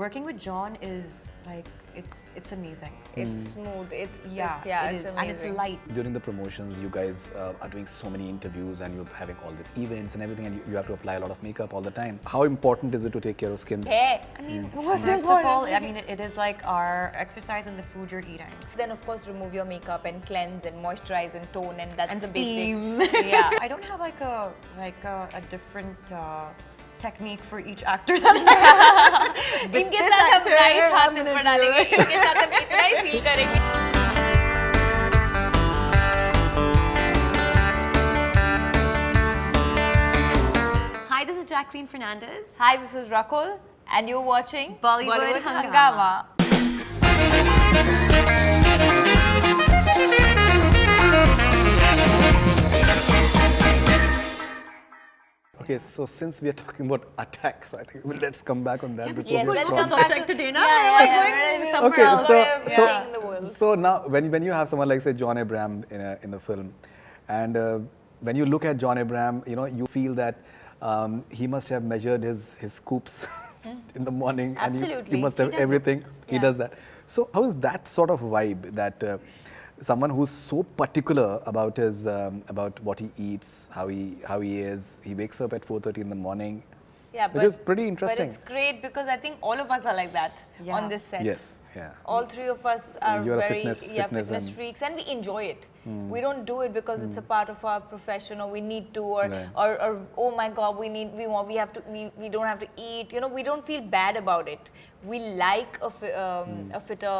working with John is like, it's amazing. It's smooth. It's amazing. And it's light. During the promotions, you guys are doing so many interviews and you're having all these events and everything, and you have to apply a lot of makeup all the time. How important is it to take care of skin? Hair. I mean, first of all, I mean, it is like our exercise and the food you're eating. Then of course remove your makeup and cleanse and moisturize and tone, and that's And the steam. basic. Yeah. I don't have like a different technique for each actor that इनके साथ हम right हाथ ऊपर डालेंगे, इनके साथ हम इतना ही feel करेंगे. Hi, this is Jacqueline Fernandez. Hi, this is Rakul, and you're watching Bollywood Hungama. Okay, so since we are talking about attacks, I think let's come back on that. Yes, let's Go come to back subject to today, na? Yeah. Okay, Seeing the world. so now when you have someone like say John Abraham in the film, and when you look at John Abraham, you know, you feel that he must have measured his scoops in the morning. Absolutely. And he must have everything. He does that. So how is that sort of vibe that someone who's so particular about his about what he eats, how he is, he wakes up at 4:30 in the morning. Yeah, which is pretty interesting. But it's great because I think all of us are like that on this set. Yes, yeah. All three of us are You're a very fitness freaks, and we enjoy it. We don't do it because it's a part of our profession, or we need to, or Right. or oh my God, we don't have to eat. You know, we don't feel bad about it. We like a fitter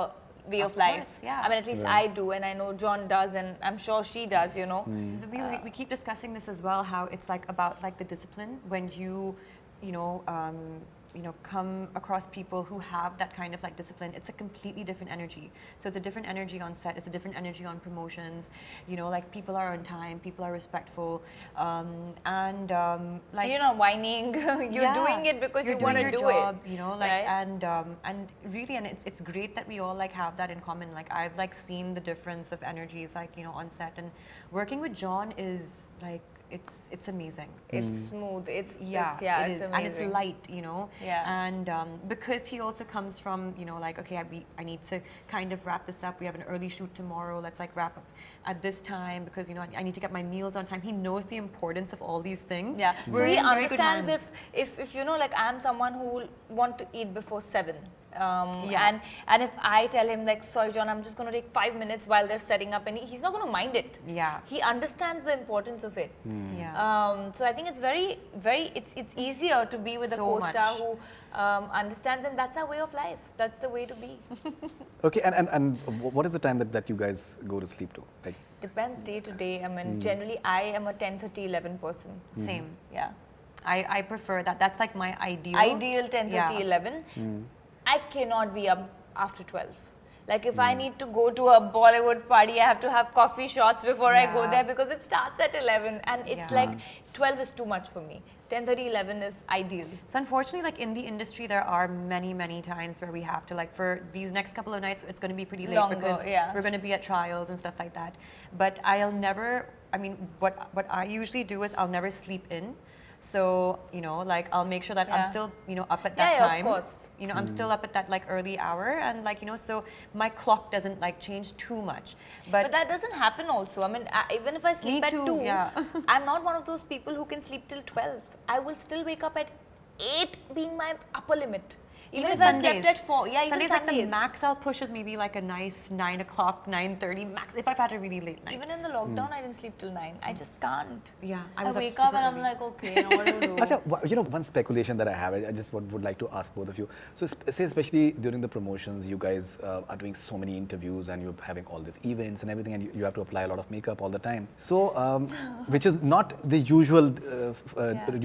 way of life. course, yeah. I mean, at least I do, and I know John does, and I'm sure she does. You know. We keep discussing this as well, how it's like about like the discipline when you come across people who have that kind of like discipline. It's a completely different energy. So it's a different energy on set. It's a different energy on promotions. You know, like people are on time, people are respectful, and like you're not whining. You're doing it because you want to do job, it. you know, like right? and really, and it's great that we all like have that in common. Like I've like seen the difference of energies, like, you know, on set, and working with John is like, it's amazing. It's smooth. It's amazing. And it's light, you know. Yeah. And because he also comes from, you know, like, okay, I need to kind of wrap this up. We have an early shoot tomorrow. Let's like wrap up at this time because, you know, I need to get my meals on time. He knows the importance of all these things. Yeah. We're So he in very good understands hands. if you know, like, I'm someone who will want to eat before 7. Yeah. And if I tell him like, sorry John, I'm just going to take 5 minutes while they're setting up, and he's not going to mind it. Yeah. He understands the importance of it. Yeah. So I think it's very it's easier to be with a So co-star much. who understands, and that's our way of life. That's the way to be. Okay, and what is the time that you guys go to sleep to? Like, Depends day to day. I mean, generally I am a 10:30, 11 person. Same. Yeah. I prefer that. That's like my ideal. Ideal 10:30, Yeah. 11. I cannot be up after 12. Like if I need to go to a Bollywood party, I have to have coffee shots before I go Yeah. there because it starts at 11, and it's Yeah. like 12 is too much for me. 10:30, 11 is ideal. So unfortunately, like in the industry, there are many times where we have to, like, for these next couple of nights, it's going to be pretty late Longer, because yeah. we're going to be at trials and stuff like that. But I'll never, I mean, what I usually do is I'll never sleep in. So, you know, like I'll make sure that I'm Yeah. still, you know, up at that Yeah, of time. course. You know, I'm still up at that like early hour, and like, you know, so my clock doesn't like change too much. But that doesn't happen also. I mean, even if I sleep at too, 2, yeah. I'm not one of those people who can sleep till 12. I will still wake up at 8 being my upper limit. Even if I slept at 4. Yeah, even Sundays, Sundays. like the max I'll push is maybe like a nice 9 o'clock, 9:30 max if I've had a really late night. Even in the lockdown, I didn't sleep till 9. I just can't. Yeah, I was wake up super and I'm early. like, okay, now what do you do? Acha, you know, one speculation that I have, I just would like to ask both of you. So, say especially during the promotions, you guys are doing so many interviews and you're having all these events and everything, and you have to apply a lot of makeup all the time. So, which is not the usual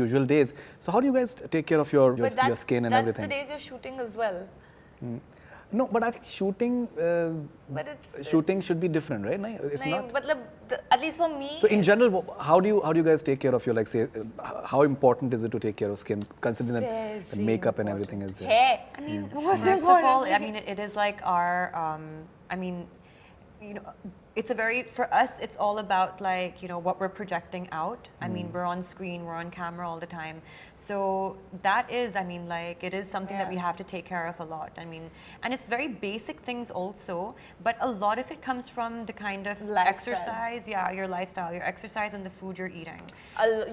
usual days. So, how do you guys take care of your skin and everything? That's the days you're shooting as well. No, but I think shooting But shooting should be different, right? No, it's nahin, not. matlab, at least for me. So in it's general, how do you guys take care of your, like, say, how important is it to take care of skin, considering that very makeup and everything is there? hair. I mean, first of all, I mean, it is like our, I mean, you know, it's a very, for us, it's all about like, you know, what we're projecting out. I mean, we're on screen, we're on camera all the time. So that is, I mean, like, it is something that we have to take care of a lot. I mean, and it's very basic things also, but a lot of it comes from the kind of exercise, your lifestyle, your exercise and the food you're eating.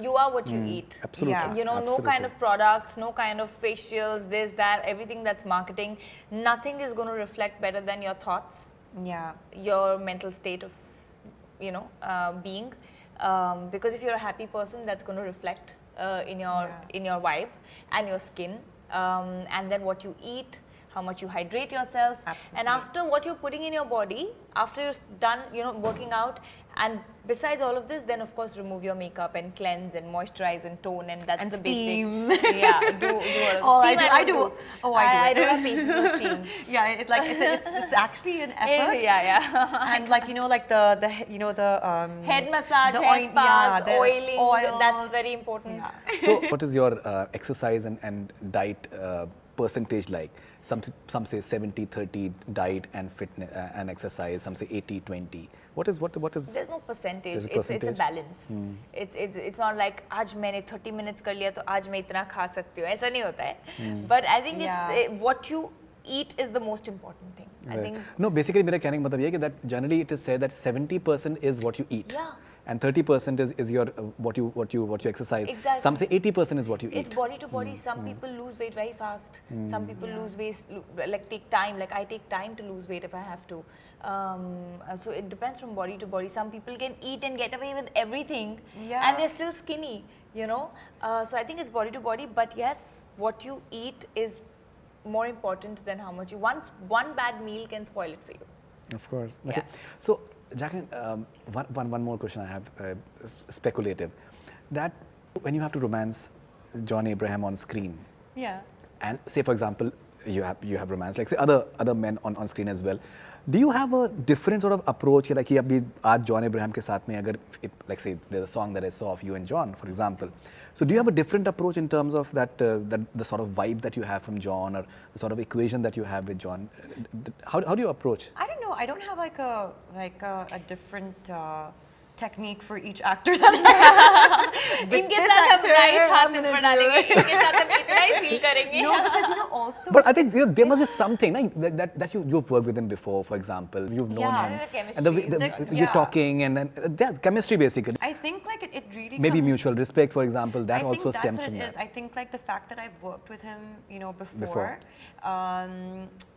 You are what you eat. Absolutely. Yeah. You know, Absolutely. no kind of products, no kind of facials, this, that, everything that's marketing, nothing is going to reflect better than your thoughts. Yeah. Your mental state of, you know, being, because if you're a happy person, that's going to reflect in your vibe and your skin, and then what you eat, how much you hydrate yourself. Absolutely. And after what you're putting in your body, after you're done, you know, working out, and besides all of this, then of course remove your makeup and cleanse and moisturize and tone, and that's And the steam. basic. Yeah, do Oh, steam. I do. Oh, I I do. don't have patience with steam. Yeah, it's actually an effort. Yeah. And like, you know, like the you know, the Head massage, the hair spas, the oiling, that's oils. very important. Yeah. So, what is your exercise and diet percentage like? Some say 70-30 diet and fitness and exercise. Some say 80-20. What is? There's no percentage. There's a It's a percentage? balance. It's not like आज मैंने 30 minutes कर लिया तो आज मैं इतना खा सकती हूँ. ऐसा नहीं होता है. But I think it's what you eat is the most important thing. I think. No, basically मेरा कहने का मतलब ये है कि that generally it is said that 70% is what you eat. Yeah. And 30% is your what you exercise. Exactly. Some say 80% is what you eat. It's body to body. Some people lose weight very fast. Some people lose weight, like take time. Like I take time to lose weight if I have to. So it depends from body to body. Some people can eat and get away with everything, and they're still skinny. You know. So I think it's body to body. But yes, what you eat is more important than how much you. One bad meal can spoil it for you. Of course. Yeah. Okay. So, Jacqueline, one more question I have, speculative. That when you have to romance John Abraham on screen, Yeah. and say for example you have romance, like say other men on screen as well, do you have a different sort of approach कि like कि अभी आज John Abraham के साथ में अगर like say there's a song that I saw of you and John, for example, so do you have a different approach in terms of that the sort of vibe that you have from John, or the sort of equation that you have with John? How do you approach? I don't know. I don't have like a different technique for each actor that I have. इनके साथ हम right हाथ इन पर डालेंगे. इनके साथ हम इतना ही feel करेंगे. No, because you know also. But I think there must be something that you've worked with him before, for example. You've known him. the chemistry. And the way you're talking, and then that chemistry basically. I think like it really Maybe comes, mutual respect, for example, that I also think stems that's from what it is. that. I think like the fact that I've worked with him, you know, before.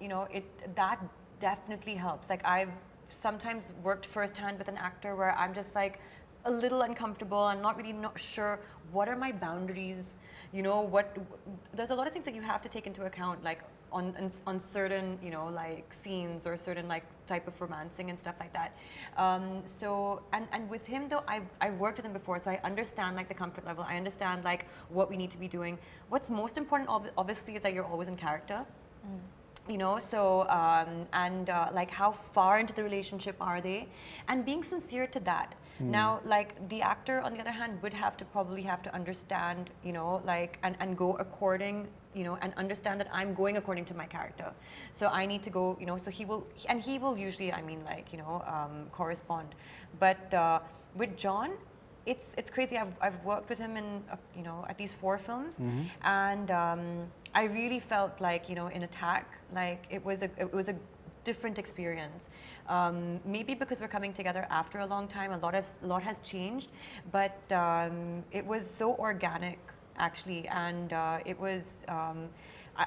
You know, that definitely helps. Like I've sometimes worked firsthand with an actor where I'm just like a little uncomfortable. I'm not really sure what are my boundaries. You know, there's a lot of things that you have to take into account, like on certain, you know, like scenes or certain like type of romancing and stuff like that. So and with him though, I've worked with him before, so I understand like the comfort level. I understand like what we need to be doing. What's most important obviously is that you're always in character. You know, so like how far into the relationship are they, and being sincere to that. Now, like the actor on the other hand would probably have to understand, you know, like and go according, you know, and understand that I'm going according to my character. So I need to go, you know, so he will usually, I mean, like, you know, correspond. But with John, it's crazy. I've worked with him in you know, at least 4 films, and I really felt like, you know, in Attack, like it was a different experience. Maybe because we're coming together after a long time, a lot has changed, but it was so organic actually, and it was.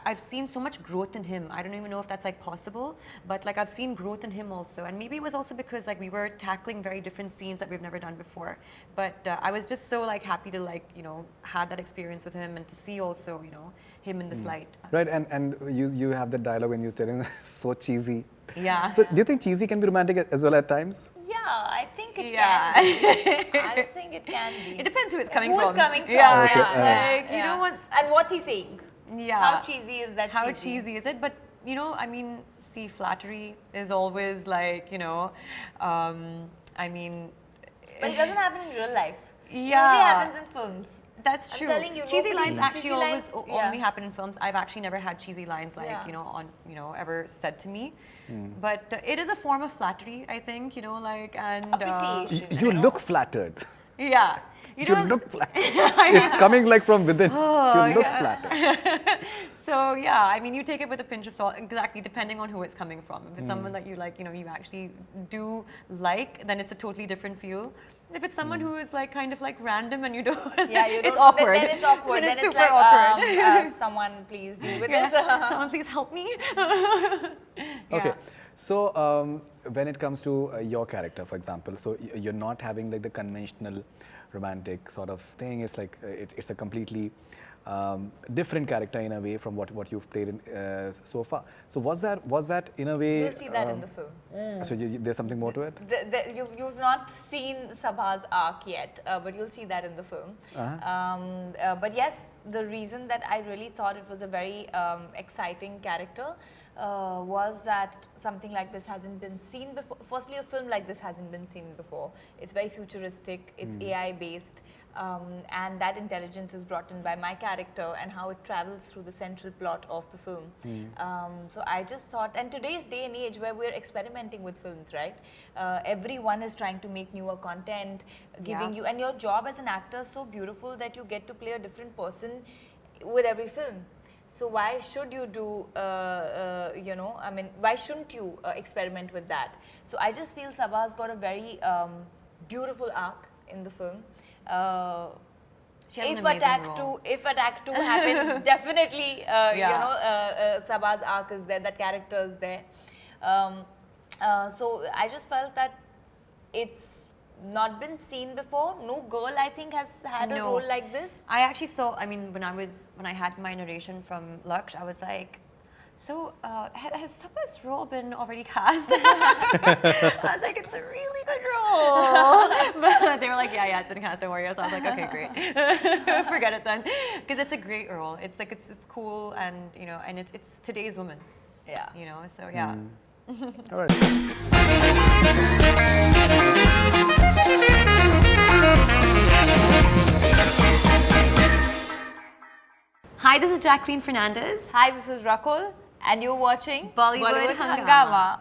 I've seen so much growth in him. I don't even know if that's like possible, but like I've seen growth in him also. And maybe it was also because like we were tackling very different scenes that we've never done before. But I was just so like happy to like, you know, had that experience with him and to see also, you know, him in this light. Right, and you have the dialogue when you're telling so cheesy. Yeah. So do you think cheesy can be romantic as well at times? Yeah, I think it Yeah. can be. I think it can be. It depends who it's coming Who's from. coming from? Yeah, Okay, yeah. Like, you don't want. And what's he saying? Yeah. How cheesy is that? How cheesy is it? But you know, I mean, see, flattery is always like, you know, I mean. But it doesn't happen in real life. It Yeah. only happens in films. That's I'm true. telling you, cheesy nobody- lines actually cheesy always lines, only happen in films. I've actually never had cheesy lines like Yeah. ever said to me. But it is a form of flattery, I think. And Appreciation. You look flattered. yeah. You look flattered. It's coming like from within. You look flattered. So yeah, I mean, you take it with a pinch of salt, exactly, depending on who it's coming from. If it's someone that you like, you actually do like, then it's a totally different feel. If it's someone who is like kind of like random and you don't, Yeah, you don't. it's awkward. Then it's awkward. Then Then it's it's super like, awkward. someone please deal with Yeah. this. Someone please help me. Okay. Yeah. So when it comes to your character, for example, so you're not having like the conventional romantic sort of thing. It's like it's a completely different character in a way from what you've played in so far. So was that in a way? You'll see that in the film. So there's something more to it. You've not seen Sabha's arc yet, but you'll see that in the film. But yes, the reason that I really thought it was a very exciting character was that something like this hasn't been seen before. Firstly, a film like this hasn't been seen before. It's very futuristic, it's AI based, and that intelligence is brought in by my character and how it travels through the central plot of the film. So I just thought, and today's day and age where we're experimenting with films, right? Everyone is trying to make newer content, giving you, and your job as an actor is so beautiful that you get to play a different person with every film. So why should you do, why shouldn't you experiment with that? So I just feel Sabha's got a very beautiful arc in the film. She has an If amazing role. Attack 2 happens, definitely, Sabha's arc is there, that character is there. So I just felt that it's not been seen before. No girl, I think, has had a role like this. I actually saw, I mean, when I had my narration from Laksh, I was like, so has Sabha's role been already cast? I was like, it's a really good role. But they were like, yeah, it's been cast, don't worry. So I was like, okay, great. Forget it then. Because it's a great role. It's like, it's cool and, and it's today's woman. Yeah. So yeah. All right. Hi, this is Jacqueline Fernandez. Hi, this is Rakul, and you're watching Bollywood Hungama. Hungama.